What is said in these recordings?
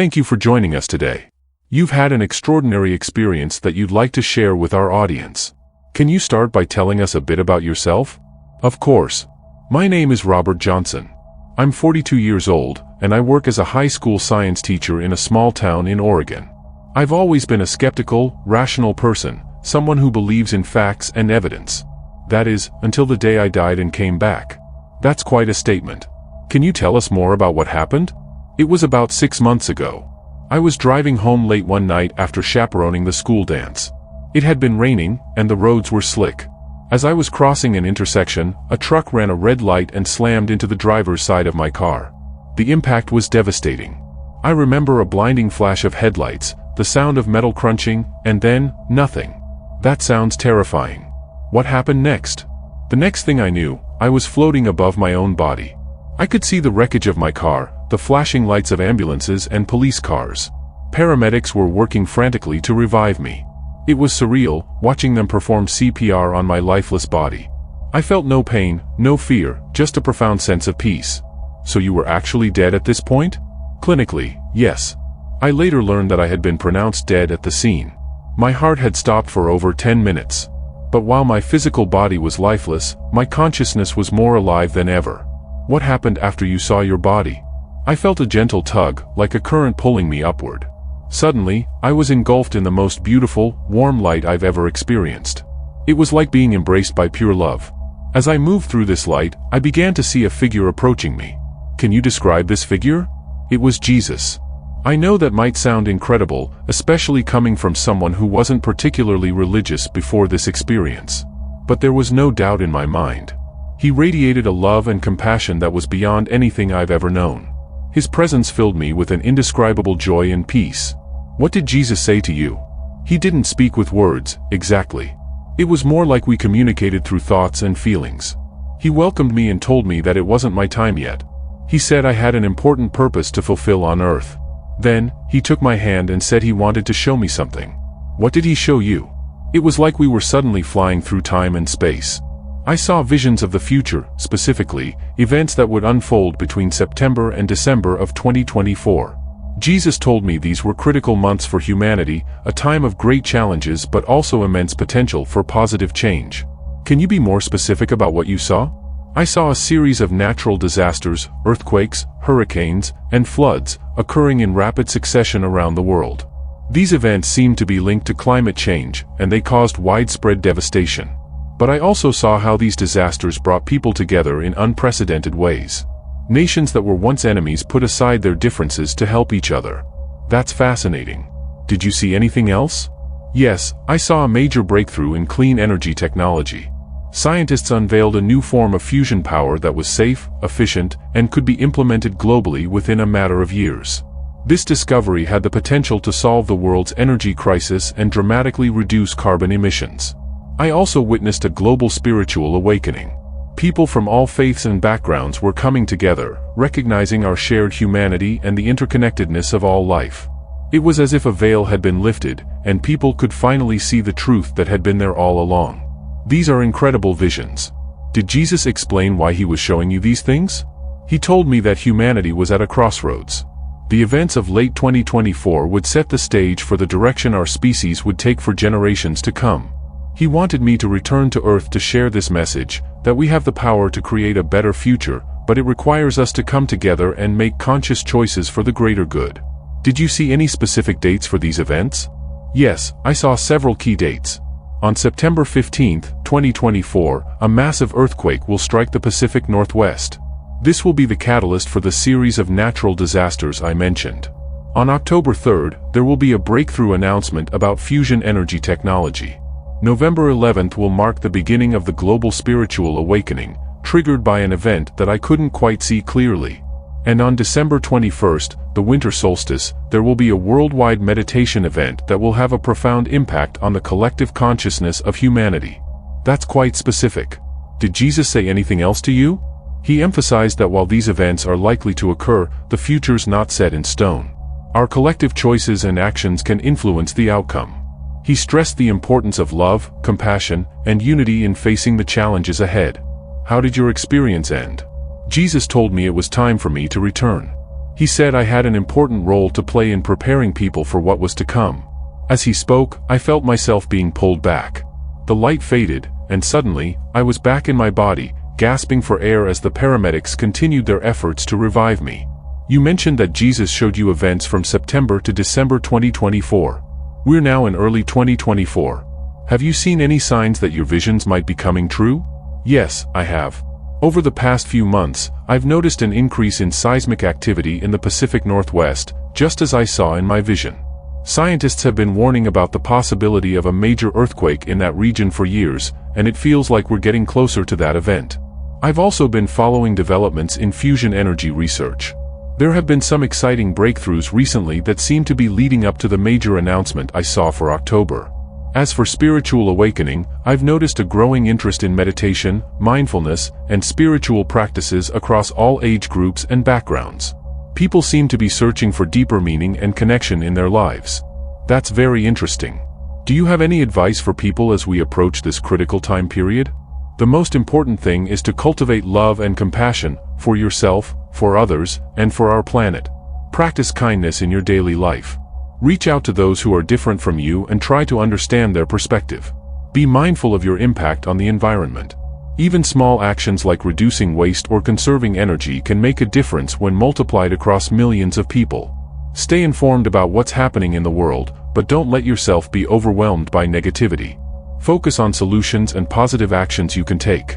Thank you for joining us today. You've had an extraordinary experience that you'd like to share with our audience. Can you start by telling us a bit about yourself? Of course. My name is Robert Johnson. I'm 42 years old, and I work as a high school science teacher in a small town in Oregon. I've always been a skeptical, rational person, someone who believes in facts and evidence. That is, until the day I died and came back. That's quite a statement. Can you tell us more about what happened? It was about 6 months ago. I was driving home late one night after chaperoning the school dance. It had been raining, and the roads were slick. As I was crossing an intersection, a truck ran a red light and slammed into the driver's side of my car. The impact was devastating. I remember a blinding flash of headlights, the sound of metal crunching, and then, nothing. That sounds terrifying. What happened next? The next thing I knew, I was floating above my own body. I could see the wreckage of my car, the flashing lights of ambulances and police cars. Paramedics were working frantically to revive me. It was surreal, watching them perform CPR on my lifeless body. I felt no pain, no fear, just a profound sense of peace. So you were actually dead at this point? Clinically, yes. I later learned that I had been pronounced dead at the scene. My heart had stopped for over 10 minutes. But while my physical body was lifeless, my consciousness was more alive than ever. What happened after you saw your body? I felt a gentle tug, like a current pulling me upward. Suddenly, I was engulfed in the most beautiful, warm light I've ever experienced. It was like being embraced by pure love. As I moved through this light, I began to see a figure approaching me. Can you describe this figure? It was Jesus. I know that might sound incredible, especially coming from someone who wasn't particularly religious before this experience. But there was no doubt in my mind. He radiated a love and compassion that was beyond anything I've ever known. His presence filled me with an indescribable joy and peace. What did Jesus say to you? He didn't speak with words, exactly. It was more like we communicated through thoughts and feelings. He welcomed me and told me that it wasn't my time yet. He said I had an important purpose to fulfill on earth. Then, he took my hand and said he wanted to show me something. What did he show you? It was like we were suddenly flying through time and space. I saw visions of the future, specifically, events that would unfold between September and December of 2024. Jesus told me these were critical months for humanity, a time of great challenges but also immense potential for positive change. Can you be more specific about what you saw? I saw a series of natural disasters, earthquakes, hurricanes, and floods, occurring in rapid succession around the world. These events seemed to be linked to climate change, and they caused widespread devastation. But I also saw how these disasters brought people together in unprecedented ways. Nations that were once enemies put aside their differences to help each other. That's fascinating. Did you see anything else? Yes, I saw a major breakthrough in clean energy technology. Scientists unveiled a new form of fusion power that was safe, efficient, and could be implemented globally within a matter of years. This discovery had the potential to solve the world's energy crisis and dramatically reduce carbon emissions. I also witnessed a global spiritual awakening. People from all faiths and backgrounds were coming together, recognizing our shared humanity and the interconnectedness of all life. It was as if a veil had been lifted, and people could finally see the truth that had been there all along. These are incredible visions. Did Jesus explain why he was showing you these things? He told me that humanity was at a crossroads. The events of late 2024 would set the stage for the direction our species would take for generations to come. He wanted me to return to Earth to share this message, that we have the power to create a better future, but it requires us to come together and make conscious choices for the greater good. Did you see any specific dates for these events? Yes, I saw several key dates. On September 15, 2024, a massive earthquake will strike the Pacific Northwest. This will be the catalyst for the series of natural disasters I mentioned. On October 3, there will be a breakthrough announcement about fusion energy technology. November 11th will mark the beginning of the global spiritual awakening, triggered by an event that I couldn't quite see clearly. And on December 21st, the winter solstice, there will be a worldwide meditation event that will have a profound impact on the collective consciousness of humanity. That's quite specific. Did Jesus say anything else to you? He emphasized that while these events are likely to occur, the future's not set in stone. Our collective choices and actions can influence the outcome. He stressed the importance of love, compassion, and unity in facing the challenges ahead. How did your experience end? Jesus told me it was time for me to return. He said I had an important role to play in preparing people for what was to come. As he spoke, I felt myself being pulled back. The light faded, and suddenly, I was back in my body, gasping for air as the paramedics continued their efforts to revive me. You mentioned that Jesus showed you events from September to December 2024. We're now in early 2024. Have you seen any signs that your visions might be coming true? Yes, I have. Over the past few months, I've noticed an increase in seismic activity in the Pacific Northwest, just as I saw in my vision. Scientists have been warning about the possibility of a major earthquake in that region for years, and it feels like we're getting closer to that event. I've also been following developments in fusion energy research. There have been some exciting breakthroughs recently that seem to be leading up to the major announcement I saw for October. As for spiritual awakening, I've noticed a growing interest in meditation, mindfulness, and spiritual practices across all age groups and backgrounds. People seem to be searching for deeper meaning and connection in their lives. That's very interesting. Do you have any advice for people as we approach this critical time period? The most important thing is to cultivate love and compassion for yourself, for others, and for our planet. Practice kindness in your daily life. Reach out to those who are different from you and try to understand their perspective. Be mindful of your impact on the environment. Even small actions like reducing waste or conserving energy can make a difference when multiplied across millions of people. Stay informed about what's happening in the world, but don't let yourself be overwhelmed by negativity. Focus on solutions and positive actions you can take.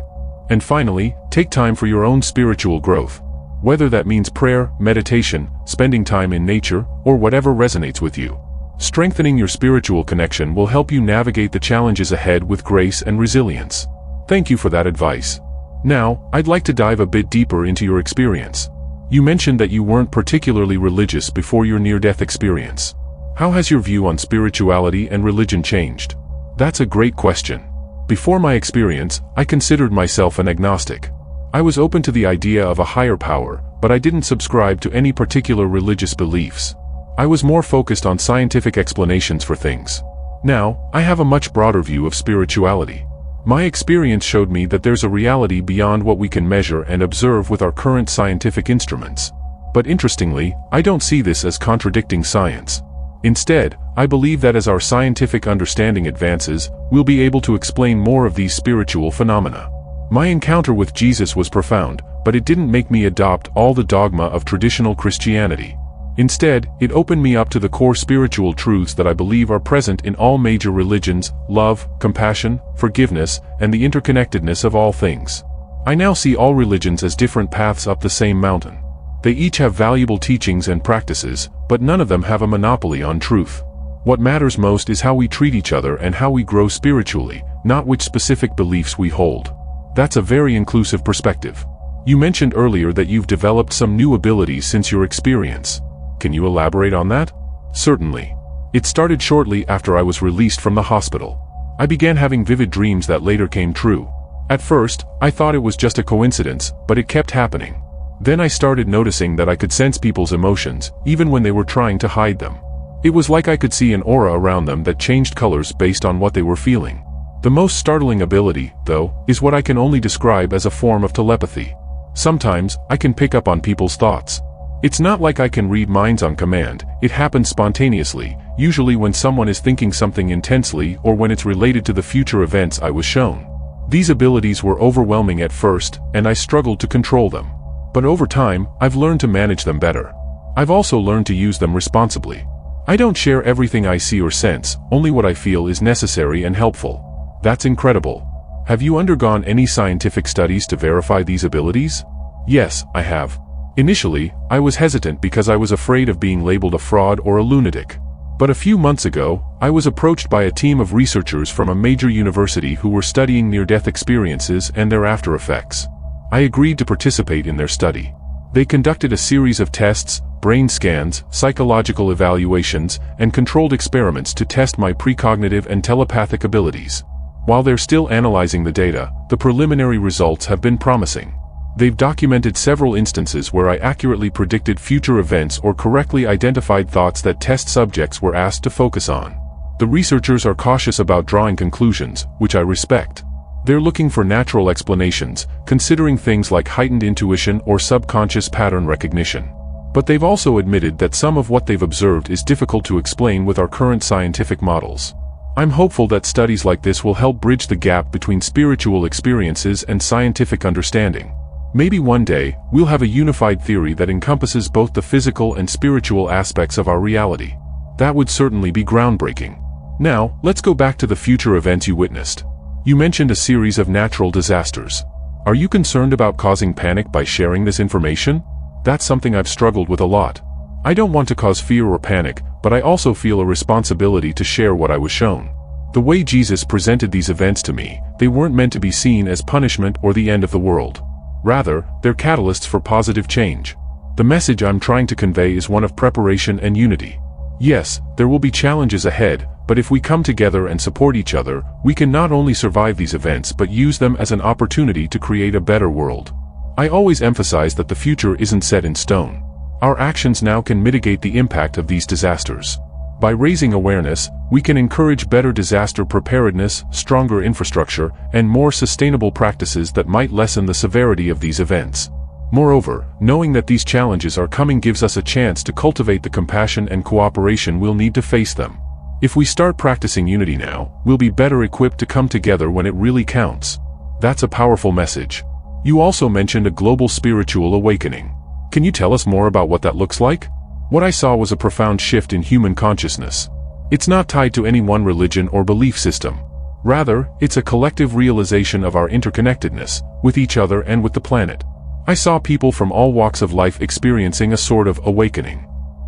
And finally, take time for your own spiritual growth. Whether that means prayer, meditation, spending time in nature, or whatever resonates with you. Strengthening your spiritual connection will help you navigate the challenges ahead with grace and resilience. Thank you for that advice. Now, I'd like to dive a bit deeper into your experience. You mentioned that you weren't particularly religious before your near-death experience. How has your view on spirituality and religion changed? That's a great question. Before my experience, I considered myself an agnostic. I was open to the idea of a higher power, but I didn't subscribe to any particular religious beliefs. I was more focused on scientific explanations for things. Now, I have a much broader view of spirituality. My experience showed me that there's a reality beyond what we can measure and observe with our current scientific instruments. But interestingly, I don't see this as contradicting science. Instead, I believe that as our scientific understanding advances, we'll be able to explain more of these spiritual phenomena. My encounter with Jesus was profound, but it didn't make me adopt all the dogma of traditional Christianity. Instead, it opened me up to the core spiritual truths that I believe are present in all major religions: love, compassion, forgiveness, and the interconnectedness of all things. I now see all religions as different paths up the same mountain. They each have valuable teachings and practices, but none of them have a monopoly on truth. What matters most is how we treat each other and how we grow spiritually, not which specific beliefs we hold. That's a very inclusive perspective. You mentioned earlier that you've developed some new abilities since your experience. Can you elaborate on that? Certainly. It started shortly after I was released from the hospital. I began having vivid dreams that later came true. At first, I thought it was just a coincidence, but it kept happening. Then I started noticing that I could sense people's emotions, even when they were trying to hide them. It was like I could see an aura around them that changed colors based on what they were feeling. The most startling ability, though, is what I can only describe as a form of telepathy. Sometimes, I can pick up on people's thoughts. It's not like I can read minds on command. It happens spontaneously, usually when someone is thinking something intensely or when it's related to the future events I was shown. These abilities were overwhelming at first, and I struggled to control them. But over time, I've learned to manage them better. I've also learned to use them responsibly. I don't share everything I see or sense, only what I feel is necessary and helpful. That's incredible. Have you undergone any scientific studies to verify these abilities? Yes, I have. Initially, I was hesitant because I was afraid of being labeled a fraud or a lunatic. But a few months ago, I was approached by a team of researchers from a major university who were studying near-death experiences and their after effects. I agreed to participate in their study. They conducted a series of tests, brain scans, psychological evaluations, and controlled experiments to test my precognitive and telepathic abilities. While they're still analyzing the data, the preliminary results have been promising. They've documented several instances where I accurately predicted future events or correctly identified thoughts that test subjects were asked to focus on. The researchers are cautious about drawing conclusions, which I respect. They're looking for natural explanations, considering things like heightened intuition or subconscious pattern recognition. But they've also admitted that some of what they've observed is difficult to explain with our current scientific models. I'm hopeful that studies like this will help bridge the gap between spiritual experiences and scientific understanding. Maybe one day, we'll have a unified theory that encompasses both the physical and spiritual aspects of our reality. That would certainly be groundbreaking. Now, let's go back to the future events you witnessed. You mentioned a series of natural disasters. Are you concerned about causing panic by sharing this information? That's something I've struggled with a lot. I don't want to cause fear or panic, but I also feel a responsibility to share what I was shown. The way Jesus presented these events to me, they weren't meant to be seen as punishment or the end of the world. Rather, they're catalysts for positive change. The message I'm trying to convey is one of preparation and unity. Yes, there will be challenges ahead, but if we come together and support each other, we can not only survive these events but use them as an opportunity to create a better world. I always emphasize that the future isn't set in stone. Our actions now can mitigate the impact of these disasters. By raising awareness, we can encourage better disaster preparedness, stronger infrastructure, and more sustainable practices that might lessen the severity of these events. Moreover, knowing that these challenges are coming gives us a chance to cultivate the compassion and cooperation we'll need to face them. If we start practicing unity now, we'll be better equipped to come together when it really counts. That's a powerful message. You also mentioned a global spiritual awakening. Can you tell us more about what that looks like? What I saw was a profound shift in human consciousness. It's not tied to any one religion or belief system. Rather, it's a collective realization of our interconnectedness, with each other and with the planet. I saw people from all walks of life experiencing a sort of awakening.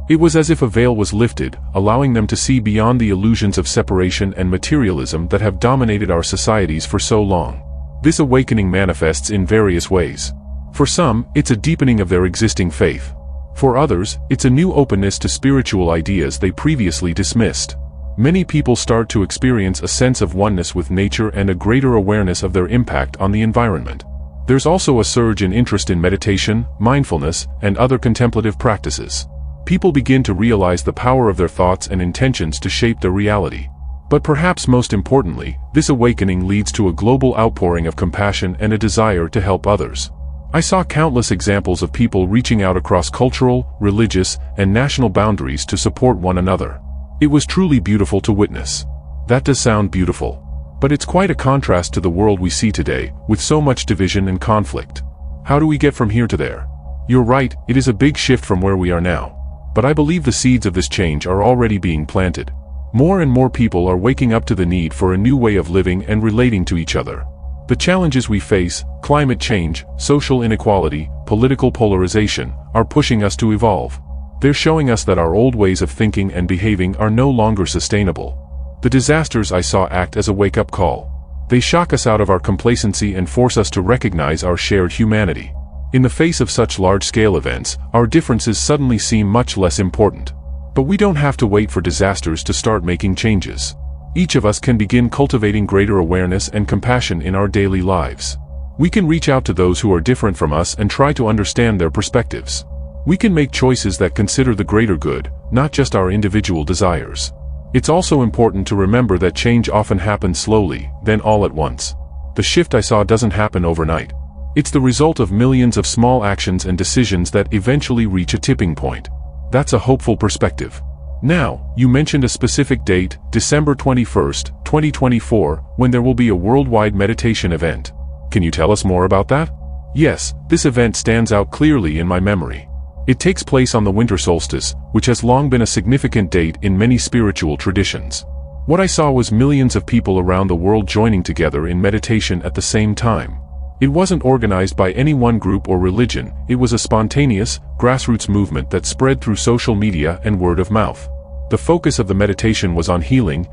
It was as if a veil was lifted, allowing them to see beyond the illusions of separation and materialism that have dominated our societies for so long. This awakening manifests in various ways. For some, it's a deepening of their existing faith. For others, it's a new openness to spiritual ideas they previously dismissed. Many people start to experience a sense of oneness with nature and a greater awareness of their impact on the environment. There's also a surge in interest in meditation, mindfulness, and other contemplative practices. People begin to realize the power of their thoughts and intentions to shape their reality. But perhaps most importantly, this awakening leads to a global outpouring of compassion and a desire to help others. I saw countless examples of people reaching out across cultural, religious, and national boundaries to support one another. It was truly beautiful to witness. That does sound beautiful. But it's quite a contrast to the world we see today, with so much division and conflict. How do we get from here to there? You're right, it is a big shift from where we are now. But I believe the seeds of this change are already being planted. More and more people are waking up to the need for a new way of living and relating to each other. The challenges we face, climate change, social inequality, political polarization, are pushing us to evolve. They're showing us that our old ways of thinking and behaving are no longer sustainable. The disasters I saw act as a wake-up call. They shock us out of our complacency and force us to recognize our shared humanity. In the face of such large-scale events, our differences suddenly seem much less important. But we don't have to wait for disasters to start making changes. Each of us can begin cultivating greater awareness and compassion in our daily lives. We can reach out to those who are different from us and try to understand their perspectives. We can make choices that consider the greater good, not just our individual desires. It's also important to remember that change often happens slowly, then all at once. The shift I saw doesn't happen overnight. It's the result of millions of small actions and decisions that eventually reach a tipping point. That's a hopeful perspective. Now, you mentioned a specific date, December 21st, 2024, when there will be a worldwide meditation event. Can you tell us more about that? Yes, this event stands out clearly in my memory. It takes place on the winter solstice, which has long been a significant date in many spiritual traditions. What I saw was millions of people around the world joining together in meditation at the same time. It wasn't organized by any one group or religion, it was a spontaneous, grassroots movement that spread through social media and word of mouth. The focus of the meditation was on healing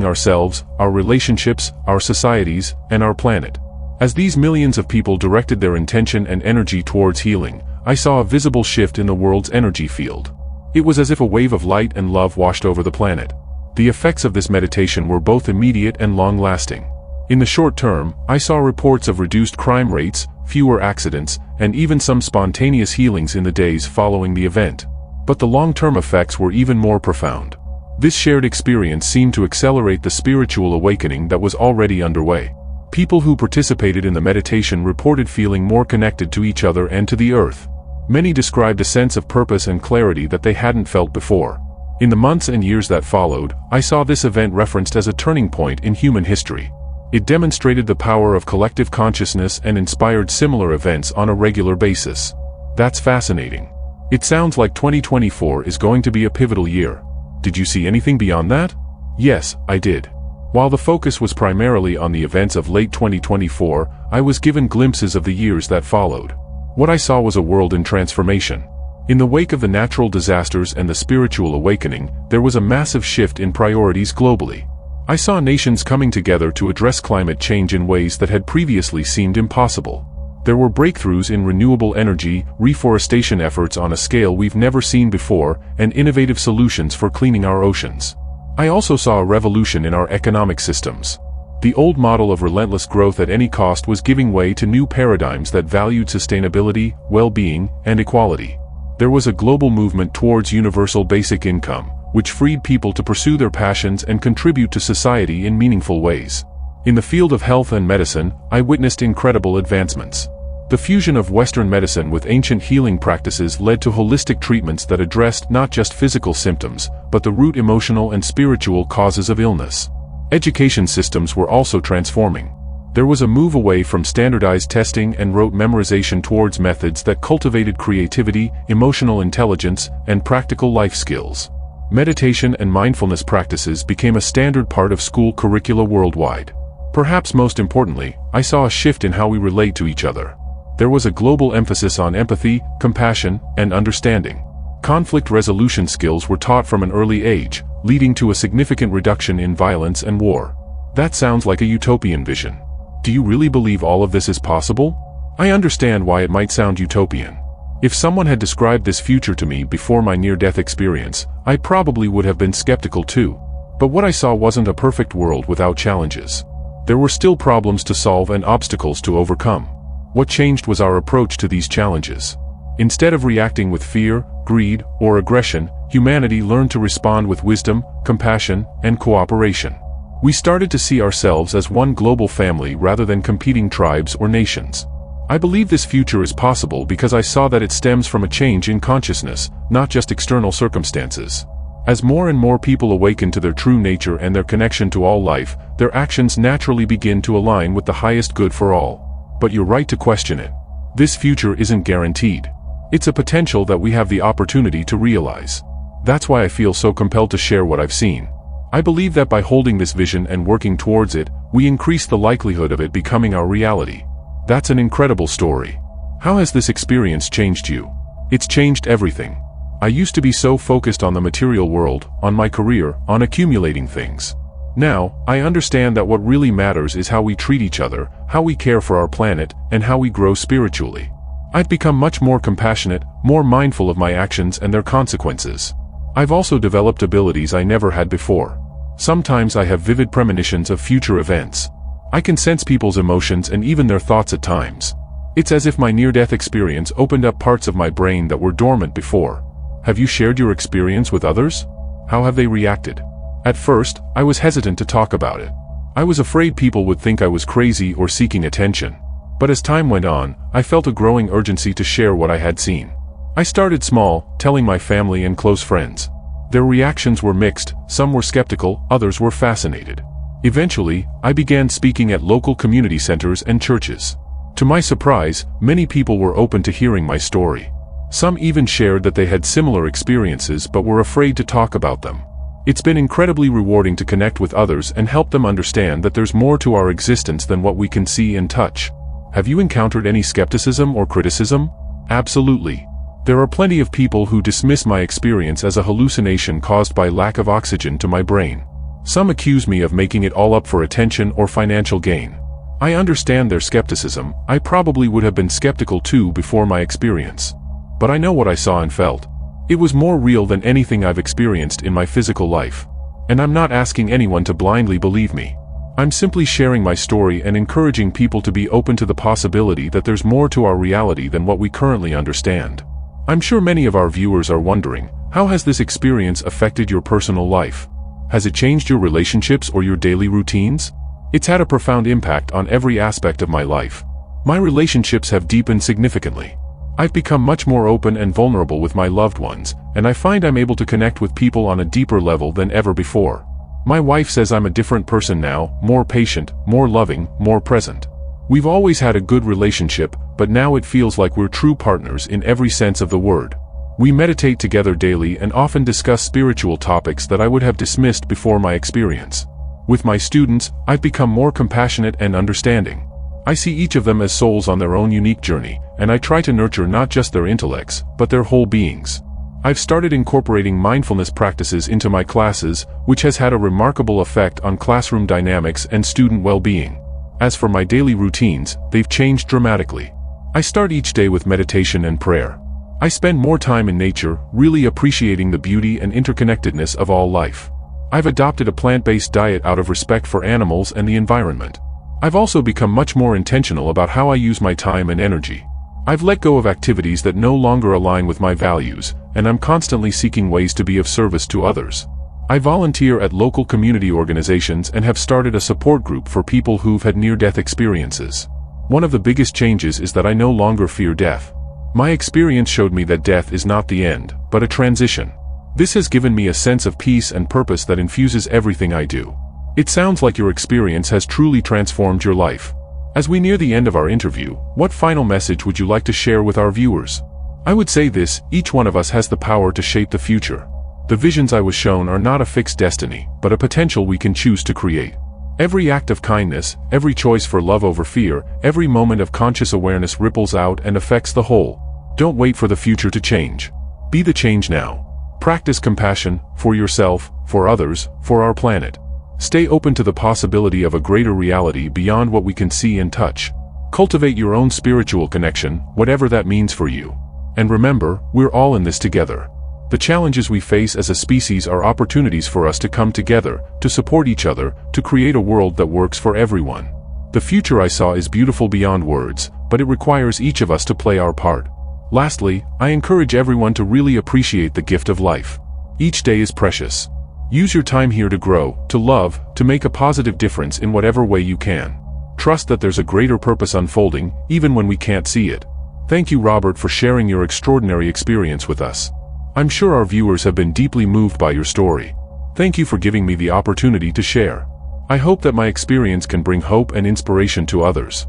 ourselves, our relationships, our societies, and our planet. As these millions of people directed their intention and energy towards healing, I saw a visible shift in the world's energy field. It was as if a wave of light and love washed over the planet. The effects of this meditation were both immediate and long-lasting. In the short term, I saw reports of reduced crime rates, fewer accidents, and even some spontaneous healings in the days following the event. But the long-term effects were even more profound. This shared experience seemed to accelerate the spiritual awakening that was already underway. People who participated in the meditation reported feeling more connected to each other and to the earth. Many described a sense of purpose and clarity that they hadn't felt before. In the months and years that followed, I saw this event referenced as a turning point in human history. It demonstrated the power of collective consciousness and inspired similar events on a regular basis. That's fascinating. It sounds like 2024 is going to be a pivotal year. Did you see anything beyond that? Yes, I did. While the focus was primarily on the events of late 2024, I was given glimpses of the years that followed. What I saw was a world in transformation. In the wake of the natural disasters and the spiritual awakening, there was a massive shift in priorities globally. I saw nations coming together to address climate change in ways that had previously seemed impossible. There were breakthroughs in renewable energy, reforestation efforts on a scale we've never seen before, and innovative solutions for cleaning our oceans. I also saw a revolution in our economic systems. The old model of relentless growth at any cost was giving way to new paradigms that valued sustainability, well-being, and equality. There was a global movement towards universal basic income, which freed people to pursue their passions and contribute to society in meaningful ways. In the field of health and medicine, I witnessed incredible advancements. The fusion of Western medicine with ancient healing practices led to holistic treatments that addressed not just physical symptoms, but the root emotional and spiritual causes of illness. Education systems were also transforming. There was a move away from standardized testing and rote memorization towards methods that cultivated creativity, emotional intelligence, and practical life skills. Meditation and mindfulness practices became a standard part of school curricula worldwide. Perhaps most importantly, I saw a shift in how we relate to each other. There was a global emphasis on empathy, compassion, and understanding. Conflict resolution skills were taught from an early age, leading to a significant reduction in violence and war. That sounds like a utopian vision. Do you really believe all of this is possible? I understand why it might sound utopian. If someone had described this future to me before my near-death experience, I probably would have been skeptical too. But what I saw wasn't a perfect world without challenges. There were still problems to solve and obstacles to overcome. What changed was our approach to these challenges. Instead of reacting with fear, greed, or aggression, humanity learned to respond with wisdom, compassion, and cooperation. We started to see ourselves as one global family rather than competing tribes or nations. I believe this future is possible because I saw that it stems from a change in consciousness, not just external circumstances. As more and more people awaken to their true nature and their connection to all life, their actions naturally begin to align with the highest good for all. But you're right to question it. This future isn't guaranteed. It's a potential that we have the opportunity to realize. That's why I feel so compelled to share what I've seen. I believe that by holding this vision and working towards it, we increase the likelihood of it becoming our reality. That's an incredible story. How has this experience changed you? It's changed everything. I used to be so focused on the material world, on my career, on accumulating things. Now, I understand that what really matters is how we treat each other, how we care for our planet, and how we grow spiritually. I've become much more compassionate, more mindful of my actions and their consequences. I've also developed abilities I never had before. Sometimes I have vivid premonitions of future events. I can sense people's emotions and even their thoughts at times. It's as if my near-death experience opened up parts of my brain that were dormant before. Have you shared your experience with others? How have they reacted? At first, I was hesitant to talk about it. I was afraid people would think I was crazy or seeking attention. But as time went on, I felt a growing urgency to share what I had seen. I started small, telling my family and close friends. Their reactions were mixed, some were skeptical, others were fascinated. Eventually, I began speaking at local community centers and churches. To my surprise, many people were open to hearing my story. Some even shared that they had similar experiences but were afraid to talk about them. It's been incredibly rewarding to connect with others and help them understand that there's more to our existence than what we can see and touch. Have you encountered any skepticism or criticism? Absolutely. There are plenty of people who dismiss my experience as a hallucination caused by lack of oxygen to my brain. Some accuse me of making it all up for attention or financial gain. I understand their skepticism. I probably would have been skeptical too before my experience. But I know what I saw and felt. It was more real than anything I've experienced in my physical life. And I'm not asking anyone to blindly believe me. I'm simply sharing my story and encouraging people to be open to the possibility that there's more to our reality than what we currently understand. I'm sure many of our viewers are wondering, how has this experience affected your personal life? Has it changed your relationships or your daily routines? It's had a profound impact on every aspect of my life. My relationships have deepened significantly. I've become much more open and vulnerable with my loved ones, and I find I'm able to connect with people on a deeper level than ever before. My wife says I'm a different person now, more patient, more loving, more present. We've always had a good relationship, but now it feels like we're true partners in every sense of the word. We meditate together daily and often discuss spiritual topics that I would have dismissed before my experience. With my students, I've become more compassionate and understanding. I see each of them as souls on their own unique journey, and I try to nurture not just their intellects, but their whole beings. I've started incorporating mindfulness practices into my classes, which has had a remarkable effect on classroom dynamics and student well-being. As for my daily routines, they've changed dramatically. I start each day with meditation and prayer. I spend more time in nature, really appreciating the beauty and interconnectedness of all life. I've adopted a plant-based diet out of respect for animals and the environment. I've also become much more intentional about how I use my time and energy. I've let go of activities that no longer align with my values, and I'm constantly seeking ways to be of service to others. I volunteer at local community organizations and have started a support group for people who've had near-death experiences. One of the biggest changes is that I no longer fear death. My experience showed me that death is not the end, but a transition. This has given me a sense of peace and purpose that infuses everything I do. It sounds like your experience has truly transformed your life. As we near the end of our interview, what final message would you like to share with our viewers? I would say this: each one of us has the power to shape the future. The visions I was shown are not a fixed destiny, but a potential we can choose to create. Every act of kindness, every choice for love over fear, every moment of conscious awareness ripples out and affects the whole. Don't wait for the future to change. Be the change now. Practice compassion, for yourself, for others, for our planet. Stay open to the possibility of a greater reality beyond what we can see and touch. Cultivate your own spiritual connection, whatever that means for you. And remember, we're all in this together. The challenges we face as a species are opportunities for us to come together, to support each other, to create a world that works for everyone. The future I saw is beautiful beyond words, but it requires each of us to play our part. Lastly, I encourage everyone to really appreciate the gift of life. Each day is precious. Use your time here to grow, to love, to make a positive difference in whatever way you can. Trust that there's a greater purpose unfolding, even when we can't see it. Thank you, Robert, for sharing your extraordinary experience with us. I'm sure our viewers have been deeply moved by your story. Thank you for giving me the opportunity to share. I hope that my experience can bring hope and inspiration to others.